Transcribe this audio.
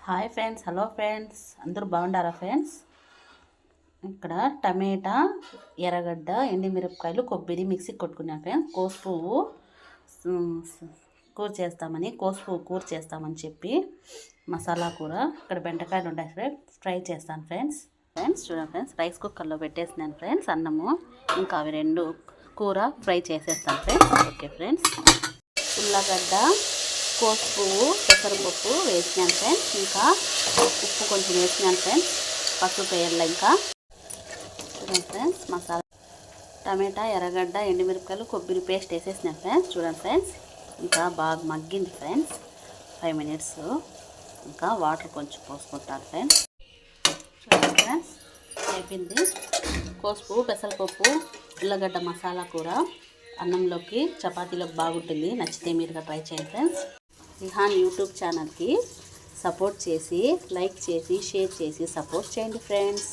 Hi friends, hello friends, అందరూ బాగుండారా friends? ఇక్కడ టమాటా, ఎర్రగడ్డ, ఎండుమిరపకాయలు, కొబ్బరి మిక్సీ కొట్టుకున్నాను ఫ్రెండ్స్. కోసు పువ్వు కూర చేస్తామని చెప్పి మసాలా కూర. ఇక్కడ బెండకాయలు ఉంటాయి ఫ్రెండ్స్, ఫ్రై చేస్తాను ఫ్రెండ్స్. చూడండి ఫ్రెండ్స్, రైస్ కుక్కర్లో పెట్టేసినాను ఫ్రెండ్స్ అన్నము. ఇంకా అవి రెండు కూర ఫ్రై చేసేస్తాను ఫ్రెండ్స్. ఓకే ఫ్రెండ్స్, ఉల్లగడ్డ, కోసు పువ్వు, పెసరపప్పు వేసినాను ఫ్రెండ్స్. ఇంకా ఉప్పు కొంచెం వేసినాను ఫ్రెండ్స్. పసుపు వేయాలి. ఇంకా చూడండి ఫ్రెండ్స్, మసాలా టమాటా, ఎర్రగడ్డ, ఎండుమిరపకాయలు, కొబ్బరి పేస్ట్ వేసేసినాను ఫ్రెండ్స్. చూడండి ఫ్రెండ్స్, ఇంకా బాగా మగ్గింది ఫ్రెండ్స్. 5 minutes. ఇంకా వాటర్ కొంచెం పోసుకుంటాను ఫ్రెండ్స్. చూడండి ఫ్రెండ్స్, అయిపోయింది. కోసు పువ్వు, పెసరపప్పు, ఉల్లగడ్డ మసాలా కూర అన్నంలోకి, చపాతీలోకి బాగుంటుంది. నచ్చితే మీరుగా ట్రై చేయండి ఫ్రెండ్స్. రిహాన్ యూట్యూబ్ ఛానల్కి సపోర్ట్ చేసి, లైక్ చేసి, షేర్ చేసి సపోర్ట్ చేయండి ఫ్రెండ్స్.